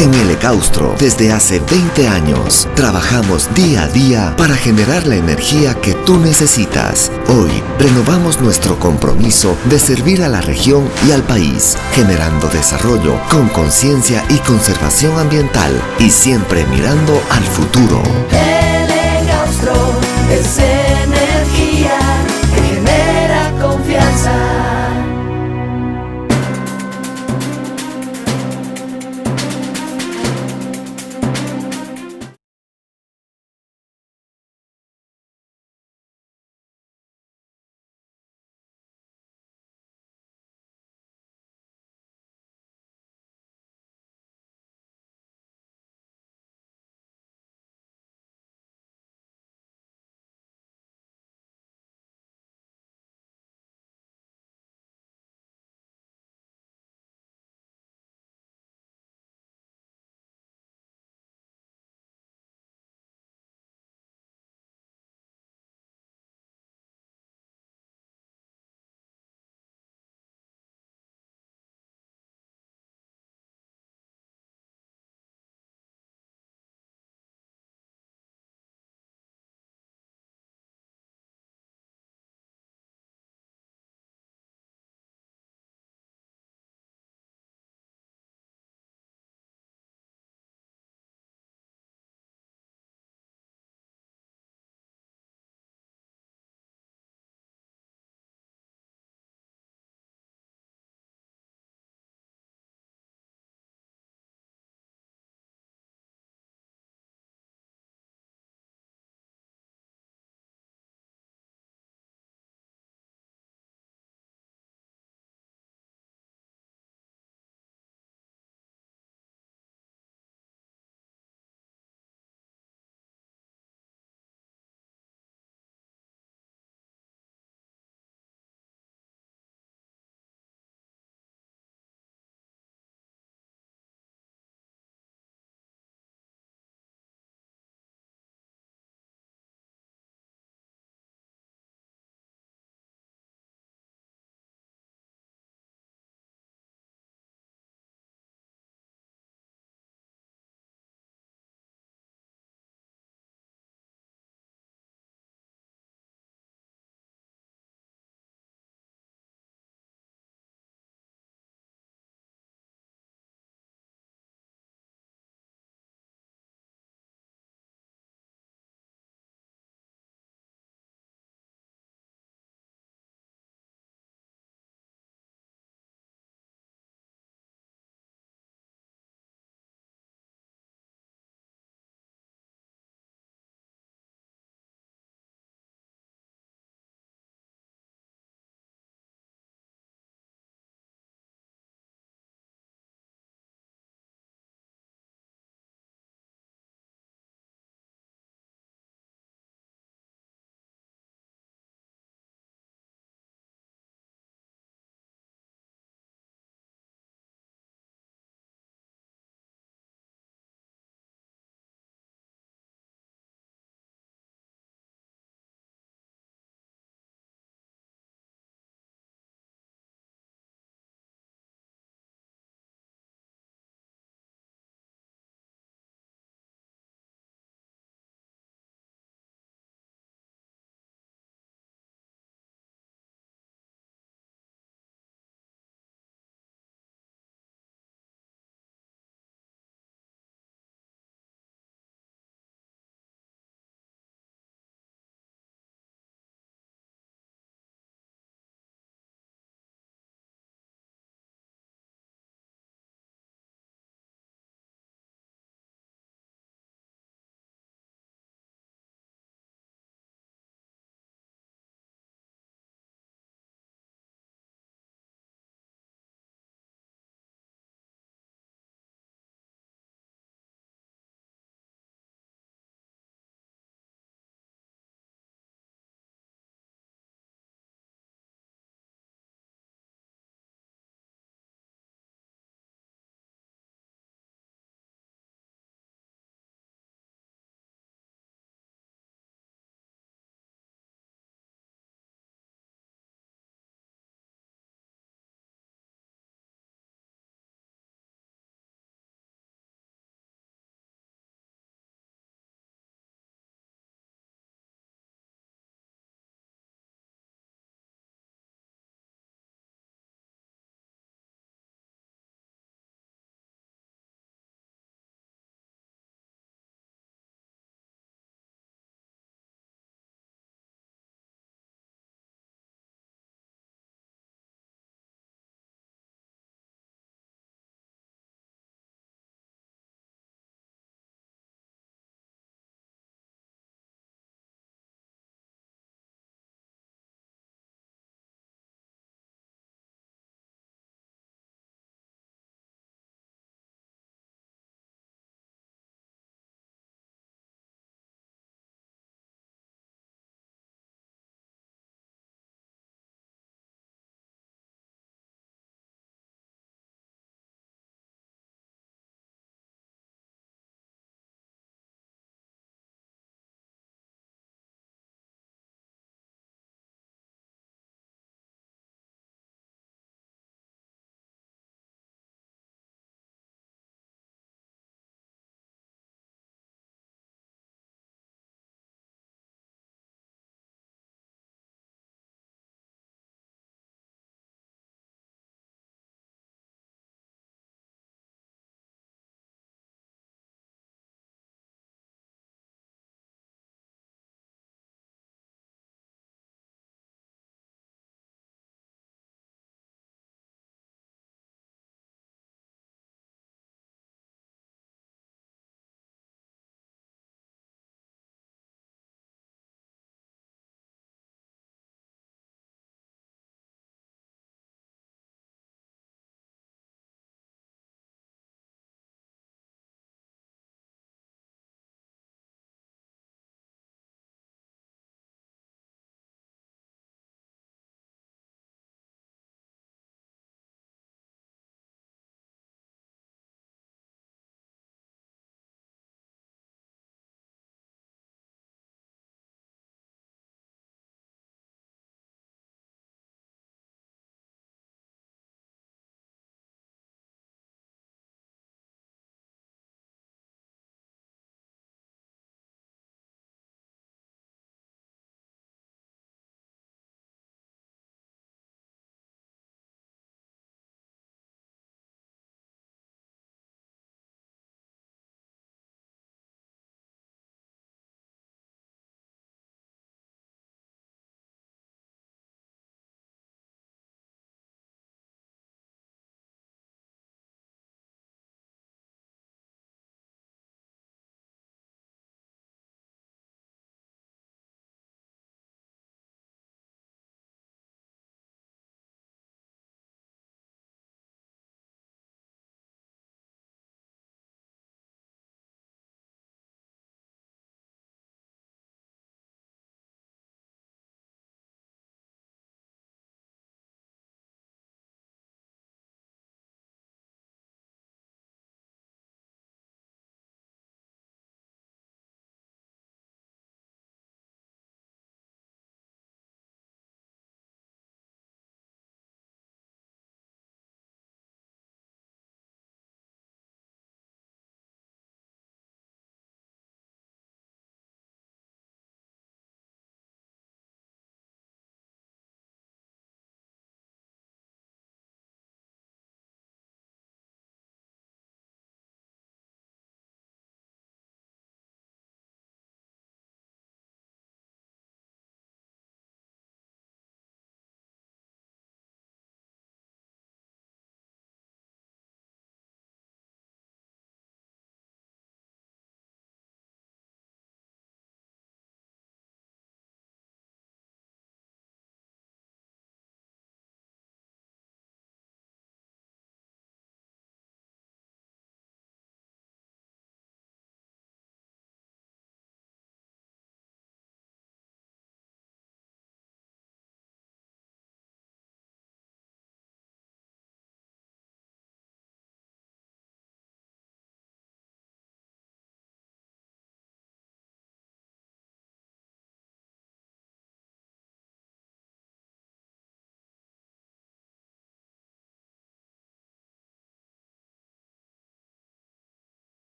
En Elecaustro, desde hace 20 años, trabajamos día a día para generar la energía que tú necesitas. Hoy, renovamos nuestro compromiso de servir a la región y al país, generando desarrollo con conciencia y conservación ambiental y siempre mirando al futuro. Elecaustro es energía que genera confianza.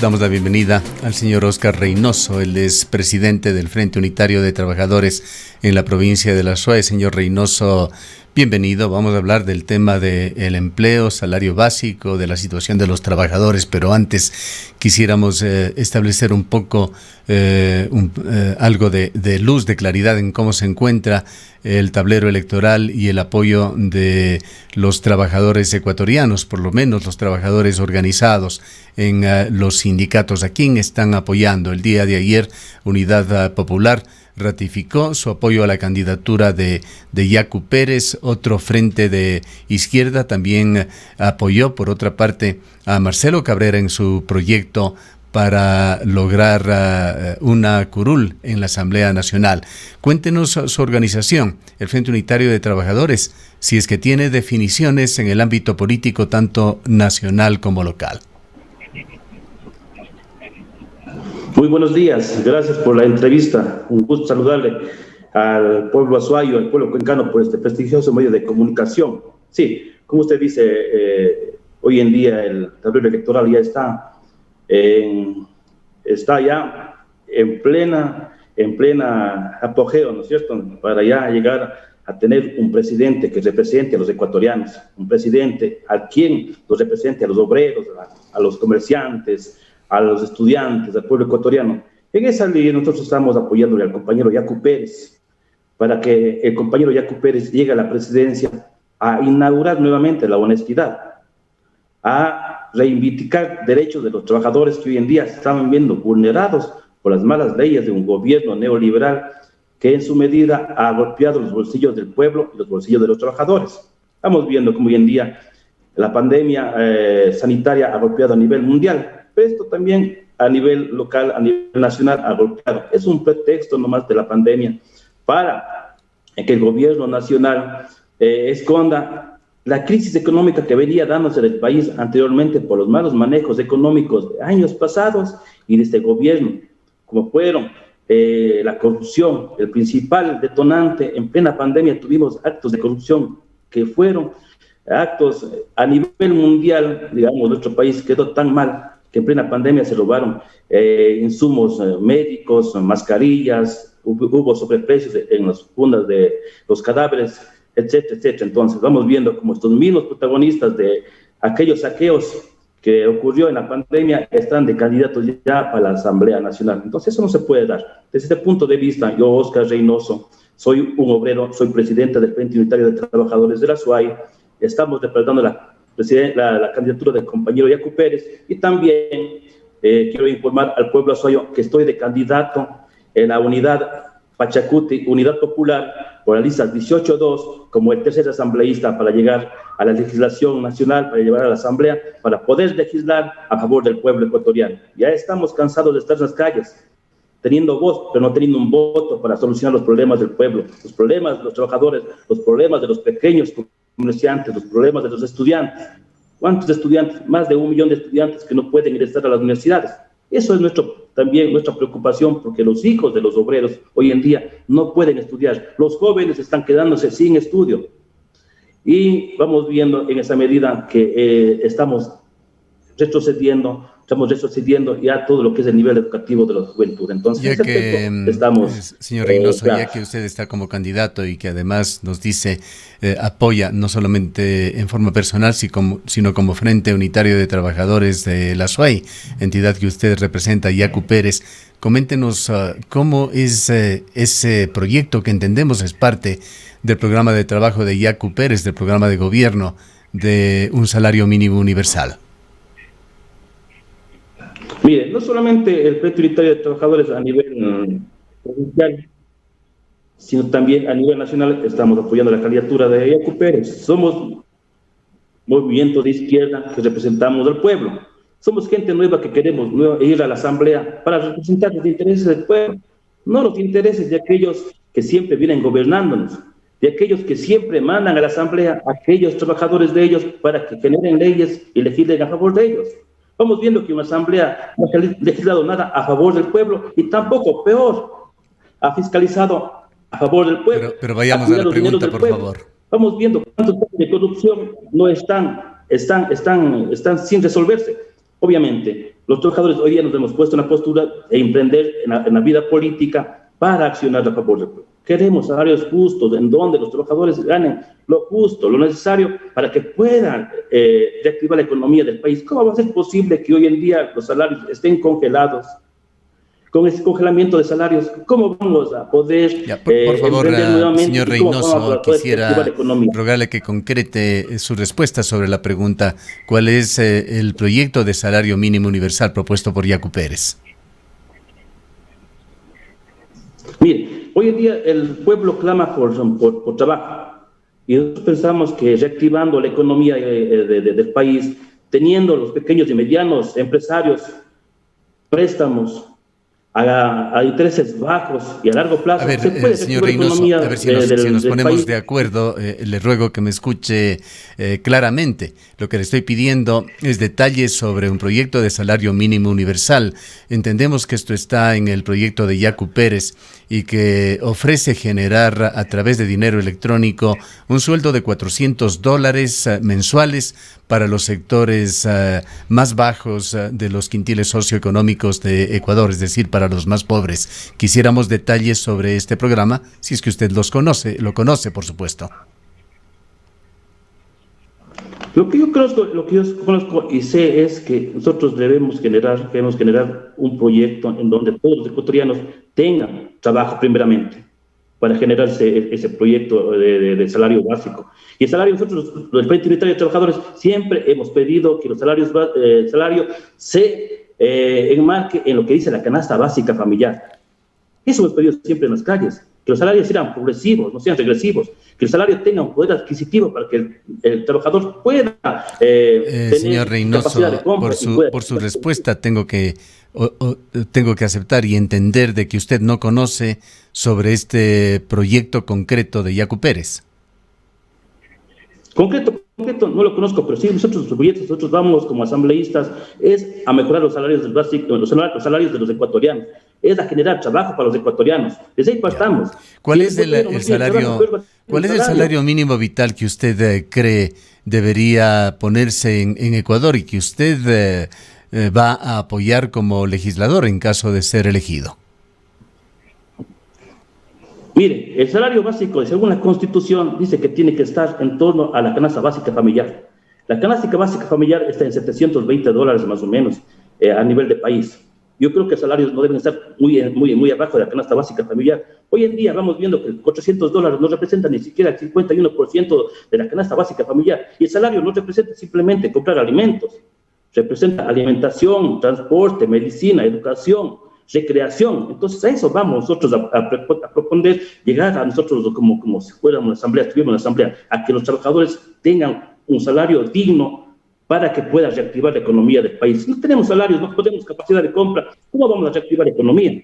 Damos la bienvenida al señor Oscar Reynoso. Él es presidente del Frente Unitario de Trabajadores en la provincia de La Suay. Señor Reynoso, bienvenido. Vamos a hablar del tema del empleo, salario básico, de la situación de los trabajadores, pero antes quisiéramos establecer un poco algo de luz, de claridad en cómo se encuentra el tablero electoral y el apoyo de los trabajadores ecuatorianos, por lo menos los trabajadores organizados en los sindicatos. ¿A quién están apoyando? El día de ayer, Unidad Popular ratificó su apoyo a la candidatura de Yacu Pérez. Otro frente de izquierda también apoyó, por otra parte, a Marcelo Cabrera en su proyecto para lograr una curul en la Asamblea Nacional. Cuéntenos su organización, el Frente Unitario de Trabajadores, si es que tiene definiciones en el ámbito político tanto nacional como local. Muy buenos días, gracias por la entrevista. Un gusto saludarle al pueblo azuayo, al pueblo cuencano por este prestigioso medio de comunicación. Sí, como usted dice, hoy en día el tablero electoral ya está ya en plena apogeo, ¿no es cierto?, para ya llegar a tener un presidente que represente a los ecuatorianos, un presidente a quien los represente a los obreros, a los comerciantes, a los estudiantes, al pueblo ecuatoriano. En esa línea nosotros estamos apoyándole al compañero Yacu Pérez, para que el compañero Yacu Pérez llegue a la presidencia a inaugurar nuevamente la honestidad, a reivindicar derechos de los trabajadores que hoy en día se están viendo vulnerados por las malas leyes de un gobierno neoliberal que en su medida ha golpeado los bolsillos del pueblo y los bolsillos de los trabajadores. Estamos viendo cómo hoy en día la pandemia sanitaria ha golpeado a nivel mundial, pero esto también a nivel local, a nivel nacional ha golpeado. Es un pretexto nomás de la pandemia para que el gobierno nacional esconda la crisis económica que venía dándose del país anteriormente por los malos manejos económicos de años pasados y de este gobierno, como fueron la corrupción, el principal detonante. En plena pandemia tuvimos actos de corrupción que fueron actos a nivel mundial. Digamos, nuestro país quedó tan mal que en plena pandemia se robaron insumos médicos, mascarillas, hubo sobreprecios en las fundas de los cadáveres, etcétera, etcétera. Entonces vamos viendo como estos mismos protagonistas de aquellos saqueos que ocurrió en la pandemia están de candidatos ya para la Asamblea Nacional. Entonces eso no se puede dar. Desde este punto de vista, yo, Oscar Reynoso, soy un obrero, soy presidente del Frente Unitario de Trabajadores de la SUAY, estamos representando la candidatura del compañero Yacu Pérez, y también quiero informar al pueblo azuayo que estoy de candidato en la unidad Pachacuti, Unidad Popular, por la lista 18-2, como el tercer asambleísta para llegar a la legislación nacional, para llevar a la asamblea, para poder legislar a favor del pueblo ecuatoriano. Ya estamos cansados de estar en las calles, teniendo voz, pero no teniendo un voto para solucionar los problemas del pueblo, los problemas de los trabajadores, los problemas de los pequeños comerciantes, los problemas de los estudiantes. ¿Cuántos estudiantes? Más de 1 millón de estudiantes que no pueden ingresar a las universidades. Eso es también nuestra preocupación, porque los hijos de los obreros hoy en día no pueden estudiar. Los jóvenes están quedándose sin estudio. Y vamos viendo en esa medida que estamos retrocediendo ya todo lo que es el nivel educativo de la juventud. Entonces, ya que estamos, señor Reynoso, ya que usted está como candidato y que además nos dice apoya no solamente en forma personal, sino como Frente Unitario de Trabajadores de la SUAY, entidad que usted representa, Yacu Pérez, coméntenos cómo es ese proyecto que entendemos es parte del programa de trabajo de Yacu Pérez, del programa de gobierno de un salario mínimo universal. Mire, no solamente el Frente Unitario de Trabajadores a nivel provincial, sino también a nivel nacional estamos apoyando la candidatura de Yacu Pérez. Somos movimiento de izquierda que representamos al pueblo. Somos gente nueva que queremos ir a la asamblea para representar los intereses del pueblo, no los intereses de aquellos que siempre vienen gobernándonos, de aquellos que siempre mandan a la asamblea a aquellos trabajadores de ellos para que generen leyes y legislen a favor de ellos. Vamos viendo que una asamblea no ha legislado nada a favor del pueblo y tampoco, peor, ha fiscalizado a favor del pueblo. Pero vayamos a la pregunta, por favor. Vamos viendo cuántos casos de corrupción no están sin resolverse. Obviamente, Los trabajadores hoy día nos hemos puesto en la postura de emprender en la vida política para accionar a favor del pueblo. Queremos salarios justos, en donde los trabajadores ganen lo justo, lo necesario para que puedan reactivar la economía del país. ¿Cómo va a ser posible que hoy en día los salarios estén congelados? Con ese congelamiento de salarios, ¿cómo vamos a poder por favor, señor Reynoso, quisiera economía? Rogarle que concrete su respuesta sobre la pregunta: ¿cuál es el proyecto de salario mínimo universal propuesto por Yacu Pérez? Mire, hoy en día el pueblo clama por trabajo, y nosotros pensamos que reactivando la economía del país, teniendo los pequeños y medianos empresarios préstamos a intereses bajos y a largo plazo. A ver, se puede señor Reynoso, a ver si nos ponemos de acuerdo. Le ruego que me escuche claramente. Lo que le estoy pidiendo es detalles sobre un proyecto de salario mínimo universal. Entendemos que esto está en el proyecto de Yacu Pérez y que ofrece generar a través de dinero electrónico un sueldo de $400 mensuales para los sectores más bajos de los quintiles socioeconómicos de Ecuador, es decir, para los más pobres. Quisiéramos detalles sobre este programa, si es que usted lo conoce, por supuesto. Lo que yo conozco y sé es que nosotros debemos generar un proyecto en donde todos los ecuatorianos tengan trabajo primeramente, para generarse ese proyecto de salario básico. Y el salario, nosotros, el Frente Unitario de Trabajadores, siempre hemos pedido que el salario se enmarque en lo que dice la canasta básica familiar. Eso hemos pedido siempre en las calles, que los salarios sean progresivos, no sean regresivos, que el salario tenga un poder adquisitivo para que el trabajador pueda tener señor Reynoso, capacidad de compra. Por su respuesta tengo que aceptar y entender de que usted no conoce sobre este proyecto concreto de Yacu Pérez. Concreto no lo conozco, pero sí nosotros vamos como asambleístas es a mejorar los salarios del básico, los salarios de los ecuatorianos, es a generar trabajo para los ecuatorianos. Desde ahí partamos. ¿Cuál es el salario mínimo vital que usted cree debería ponerse en Ecuador y que usted va a apoyar como legislador en caso de ser elegido? Mire, el salario básico, según la Constitución, dice que tiene que estar en torno a la canasta básica familiar. La canasta básica familiar está en $720 más o menos a nivel de país. Yo creo que los salarios no deben estar muy abajo de la canasta básica familiar. Hoy en día vamos viendo que $800 no representan ni siquiera el 51% de la canasta básica familiar. Y el salario no representa simplemente comprar alimentos. Representa alimentación, transporte, medicina, educación, recreación. Entonces a eso vamos nosotros a proponer, llegar a nosotros como si fuéramos una asamblea, estuviéramos en una asamblea, a que los trabajadores tengan un salario digno para que pueda reactivar la economía del país. Si no tenemos salarios, no tenemos capacidad de compra, ¿cómo vamos a reactivar la economía?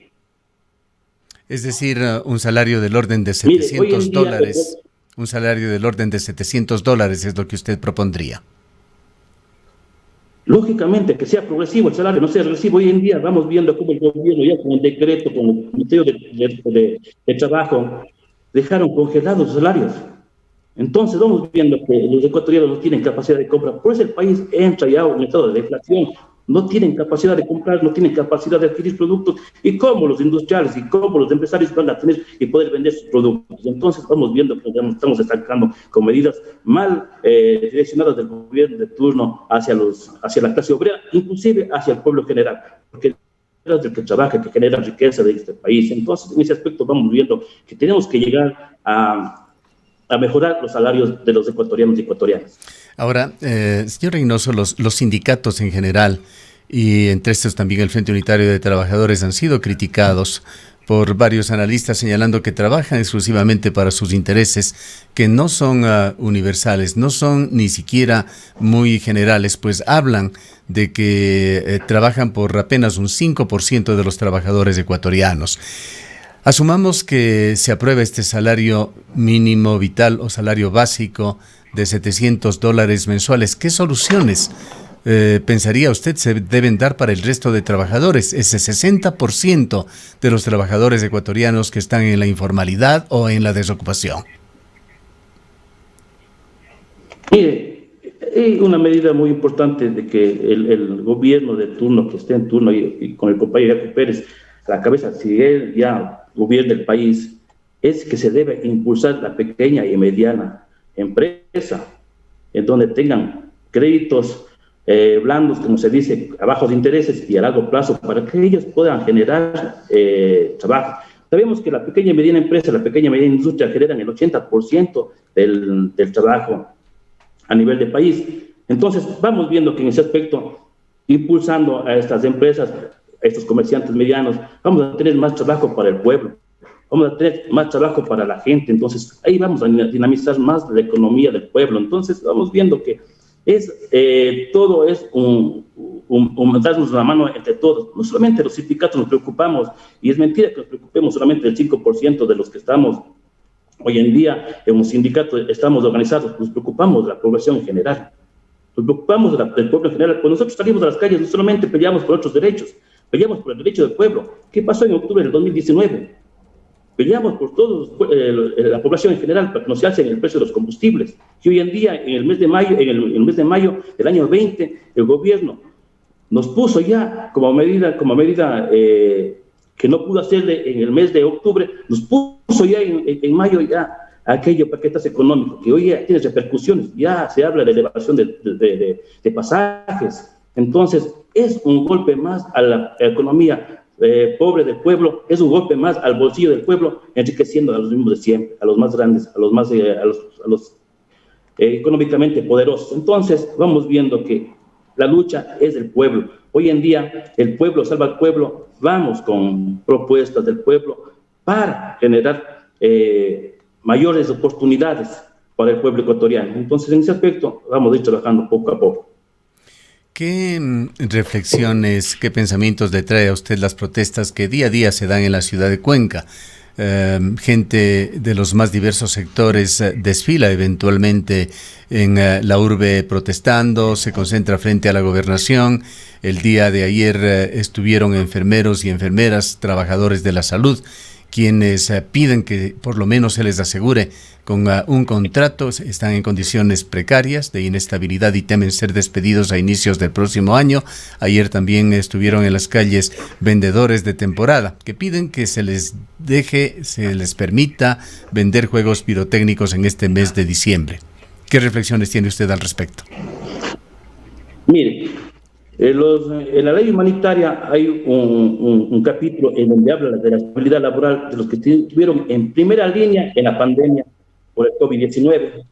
Es decir, un salario del orden de $700, un salario del orden de $700 es lo que usted propondría. Lógicamente, que sea progresivo el salario, no sea regresivo. Hoy en día vamos viendo cómo el gobierno ya con el decreto, con el Ministerio de Trabajo, dejaron congelados los salarios. Entonces vamos viendo que los ecuatorianos no tienen capacidad de compra. Por eso el país entra ya en un estado de deflación. No tienen capacidad de comprar, no tienen capacidad de adquirir productos. ¿Y cómo los industriales y cómo los empresarios van a tener y poder vender sus productos? Entonces vamos viendo que estamos estancando con medidas mal direccionadas del gobierno de turno hacia la clase obrera, inclusive hacia el pueblo general. Porque es el que trabaja, que genera riqueza de este país. Entonces, en ese aspecto vamos viendo que tenemos que llegar a mejorar los salarios de los ecuatorianos y ecuatorianas. Ahora, señor Reynoso, los sindicatos en general, y entre estos también el Frente Unitario de Trabajadores, han sido criticados por varios analistas señalando que trabajan exclusivamente para sus intereses, que no son universales, no son ni siquiera muy generales, pues hablan de que trabajan por apenas un 5% de los trabajadores ecuatorianos. Asumamos que se aprueba este salario mínimo vital o salario básico de $700 mensuales. ¿Qué soluciones pensaría usted se deben dar para el resto de trabajadores, ese 60% de los trabajadores ecuatorianos que están en la informalidad o en la desocupación? Mire, hay una medida muy importante de que el gobierno de turno, que esté en turno y con el compañero Jaco Pérez a la cabeza, si él ya gobierna el país, es que se debe impulsar la pequeña y mediana empresa, en donde tengan créditos blandos, como se dice, a bajos intereses y a largo plazo, para que ellos puedan generar trabajo. Sabemos que la pequeña y mediana empresa, la pequeña y mediana industria generan el 80% del trabajo a nivel de país. Entonces, vamos viendo que en ese aspecto, impulsando a estas empresas, a estos comerciantes medianos, vamos a tener más trabajo para el pueblo, vamos a tener más trabajo para la gente. Entonces, ahí vamos a dinamizar más la economía del pueblo. Entonces, vamos viendo que todo es darnos la mano entre todos. No solamente los sindicatos nos preocupamos, y es mentira que nos preocupemos solamente del 5% de los que estamos hoy en día en un sindicato, estamos organizados. Nos preocupamos de la población en general, nos preocupamos del pueblo en general. Cuando nosotros salimos a las calles, no solamente peleamos por otros derechos, peleamos por el derecho del pueblo. ¿Qué pasó en octubre del 2019? Peleamos por toda la población en general para que no se alcen el precio de los combustibles. Y hoy en día, en el mes de mayo del año 20, el gobierno nos puso ya como medida que no pudo hacerle en el mes de octubre, nos puso ya en mayo ya aquellos paquetes económicos que hoy ya tiene repercusiones. Ya se habla de elevación de pasajes. Entonces, es un golpe más a la economía pobre del pueblo, es un golpe más al bolsillo del pueblo, enriqueciendo a los mismos de siempre, a los más grandes, a los económicamente poderosos. Entonces, vamos viendo que la lucha es del pueblo. Hoy en día, el pueblo salva al pueblo. Vamos con propuestas del pueblo para generar mayores oportunidades para el pueblo ecuatoriano. Entonces, en ese aspecto, vamos a ir trabajando poco a poco. ¿Qué reflexiones, qué pensamientos le trae a usted las protestas que día a día se dan en la ciudad de Cuenca? Gente de los más diversos sectores desfila eventualmente en la urbe protestando, se concentra frente a la gobernación. El día de ayer estuvieron enfermeros y enfermeras, trabajadores de la salud, quienes piden que por lo menos se les asegure con un contrato. Están en condiciones precarias de inestabilidad y temen ser despedidos a inicios del próximo año. Ayer también estuvieron en las calles vendedores de temporada que piden que se les permita vender juegos pirotécnicos en este mes de diciembre. ¿Qué reflexiones tiene usted al respecto? Mire, en la ley humanitaria hay un capítulo en donde habla de la estabilidad laboral de los que estuvieron en primera línea en la pandemia por el COVID-19.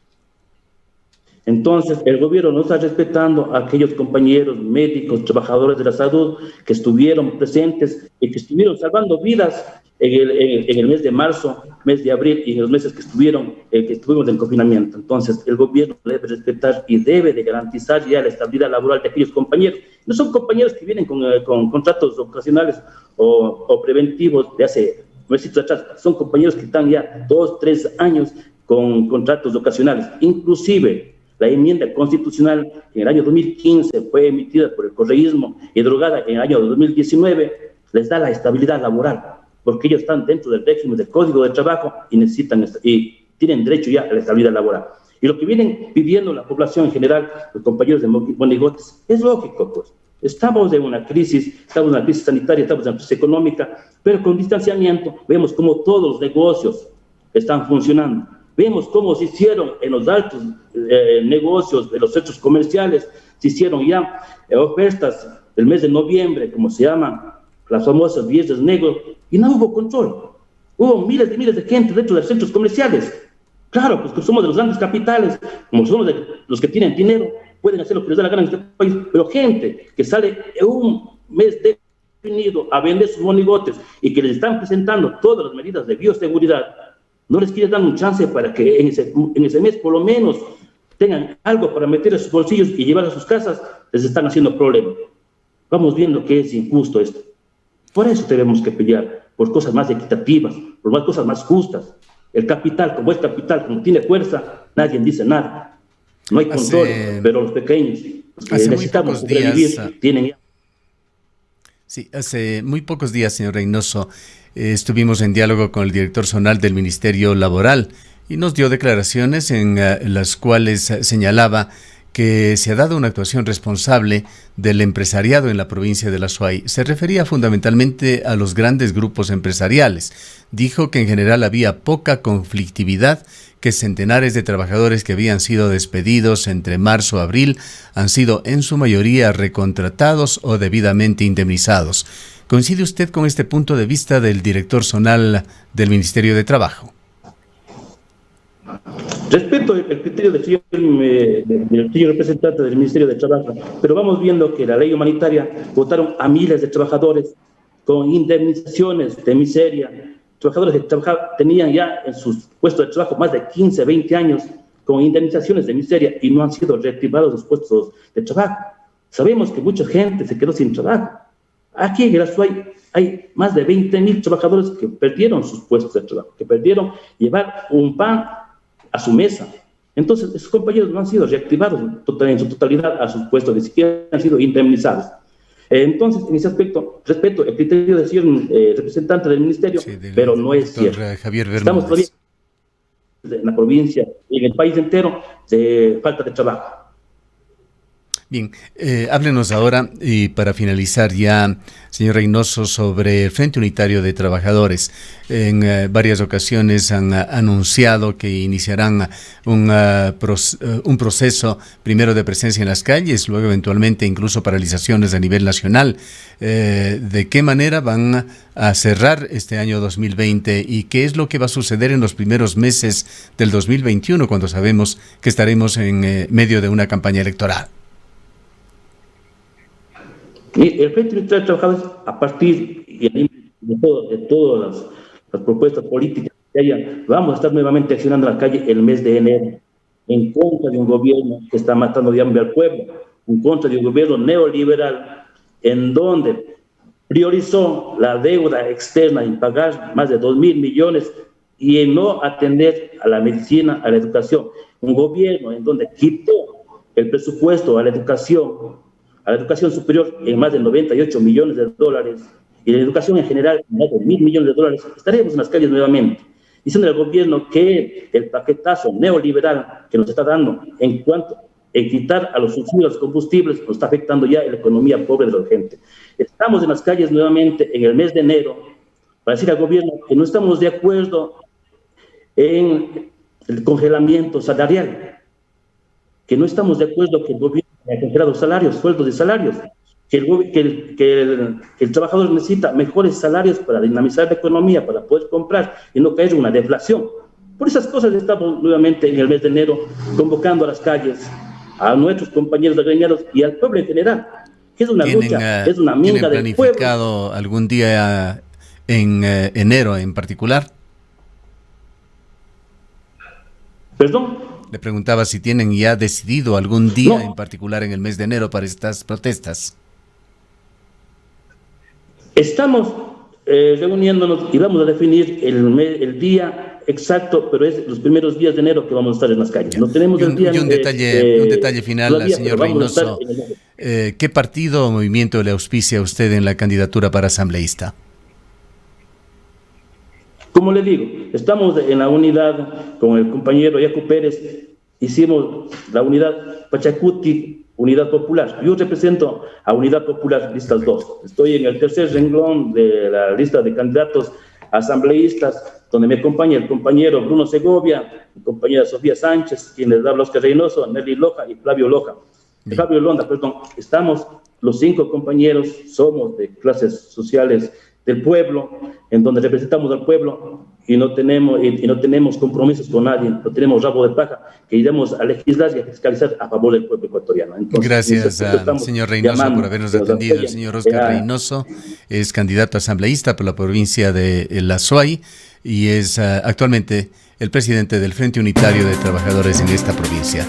Entonces, el gobierno no está respetando a aquellos compañeros médicos, trabajadores de la salud que estuvieron presentes y que estuvieron salvando vidas en el mes de marzo, mes de abril y en los meses que estuvimos en confinamiento. Entonces, el gobierno debe respetar y debe de garantizar ya la estabilidad laboral de aquellos compañeros. No son compañeros que vienen con contratos ocasionales o preventivos de hace meses atrás. Son compañeros que están ya 2, 3 años con contratos ocasionales. Inclusive, la enmienda constitucional que en el año 2015 fue emitida por el correísmo y derogada en el año 2019 les da la estabilidad laboral, porque ellos están dentro del régimen del Código de Trabajo y tienen derecho ya a la estabilidad laboral. Y lo que vienen pidiendo la población en general, los compañeros de monigotes, es lógico, pues. Estamos en una crisis sanitaria, estamos en una crisis económica, pero con distanciamiento vemos cómo todos los negocios están funcionando. Vemos cómo se hicieron en los altos negocios de los centros comerciales, se hicieron ya ofertas del mes de noviembre, como se llaman las famosas viernes negros, y no hubo control. Hubo miles de gente dentro de los centros comerciales. Claro, pues que somos de los grandes capitales, como somos de los que tienen dinero, pueden hacer lo que les da la gana en este país, pero gente que sale en un mes definido a vender sus monigotes y que les están presentando todas las medidas de bioseguridad, no les quiere dar un chance para que en ese mes por lo menos tengan algo para meter en sus bolsillos y llevar a sus casas, les están haciendo problemas. Vamos viendo que es injusto esto. Por eso tenemos que pelear por cosas más equitativas, por más cosas más justas. El capital, como es capital, como tiene fuerza, nadie dice nada. No hay control, pero los pequeños necesitamos sobrevivir, tienen... Sí, hace muy pocos días, señor Reynoso, estuvimos en diálogo con el director zonal del Ministerio Laboral y nos dio declaraciones en las cuales señalaba que se ha dado una actuación responsable del empresariado en la provincia de La Suay. Se refería fundamentalmente a los grandes grupos empresariales. Dijo que en general había poca conflictividad, que centenares de trabajadores que habían sido despedidos entre marzo y abril han sido en su mayoría recontratados o debidamente indemnizados. ¿Coincide usted con este punto de vista del director zonal del Ministerio de Trabajo? Respeto el criterio del señor representante del Ministerio de Trabajo, pero vamos viendo que la ley humanitaria votaron a miles de trabajadores con indemnizaciones de miseria, trabajadores que tenían ya en sus puestos de trabajo más de 15, 20 años con indemnizaciones de miseria y no han sido reactivados sus puestos de trabajo. Sabemos que mucha gente se quedó sin trabajo. Aquí en el Azuay hay más de 20.000 trabajadores que perdieron sus puestos de trabajo, que perdieron llevar un pan a su mesa. Entonces, esos compañeros no han sido reactivados en su totalidad a sus puestos, ni siquiera han sido indemnizados. Entonces, en ese aspecto, respeto el criterio del señor representante del ministerio, sí, pero no es cierto. Javier Estamos todavía en la provincia y en el país entero de falta de trabajo. Bien, háblenos ahora, y para finalizar ya, señor Reynoso, sobre el Frente Unitario de Trabajadores. En varias ocasiones han anunciado que iniciarán un proceso primero de presencia en las calles, luego eventualmente incluso paralizaciones a nivel nacional. ¿De qué manera van a cerrar este año 2020 y qué es lo que va a suceder en los primeros meses del 2021 cuando sabemos que estaremos en medio de una campaña electoral? El Frente Unitario de Trabajadores, a partir de todas las propuestas políticas que haya, vamos a estar nuevamente accionando en la calle el mes de enero, en contra de un gobierno que está matando de hambre al pueblo, en contra de un gobierno neoliberal, en donde priorizó la deuda externa en pagar más de 2.000 millones y en no atender a la medicina, a la educación. Un gobierno en donde quitó el presupuesto a la educación superior en más de 98 millones de dólares y la educación en general en más de 1.000 millones de dólares, estaremos en las calles nuevamente, diciendo al gobierno que el paquetazo neoliberal que nos está dando en cuanto a quitar a los subsidios a los combustibles nos está afectando ya en la economía pobre de la gente. Estamos en las calles nuevamente en el mes de enero para decir al gobierno que no estamos de acuerdo en el congelamiento salarial, que no estamos de acuerdo que el gobierno haya congelado salarios, sueldos de salarios, que el trabajador necesita mejores salarios para dinamizar la economía, para poder comprar y no caer en una deflación. Por esas cosas estamos nuevamente en el mes de enero convocando a las calles a nuestros compañeros agremiados y al pueblo en general, que es una lucha, es una minga del pueblo. ¿Tienen planificado algún día en enero en particular? ¿Perdón? Le preguntaba si tienen ya decidido algún día en particular en el mes de enero para estas protestas. Estamos reuniéndonos y vamos a definir el día exacto, pero es los primeros días de enero que vamos a estar en las calles. No tenemos el día. Un detalle final, señor Reynoso. ¿Qué partido o movimiento le auspicia a usted en la candidatura para asambleísta? Como le digo, estamos en la unidad con el compañero Yacu Pérez, hicimos la unidad Pachacuti, Unidad Popular. Yo represento a Unidad Popular, listas 2. Estoy en el tercer renglón de la lista de candidatos asambleístas, donde me acompaña el compañero Bruno Segovia, mi compañera Sofía Sánchez, quien les habla Oscar Reynoso, Nelly Loja y Flavio Londa, perdón. Estamos los 5 compañeros, somos de clases sociales del pueblo, en donde representamos al pueblo y no tenemos compromisos con nadie, no tenemos rabo de paja, que iremos a legislar y a fiscalizar a favor del pueblo ecuatoriano. Entonces, gracias al señor Reynoso por habernos atendido. El señor Oscar Reynoso es candidato asambleísta por la provincia de La Suay y es actualmente el presidente del Frente Unitario de Trabajadores en esta provincia.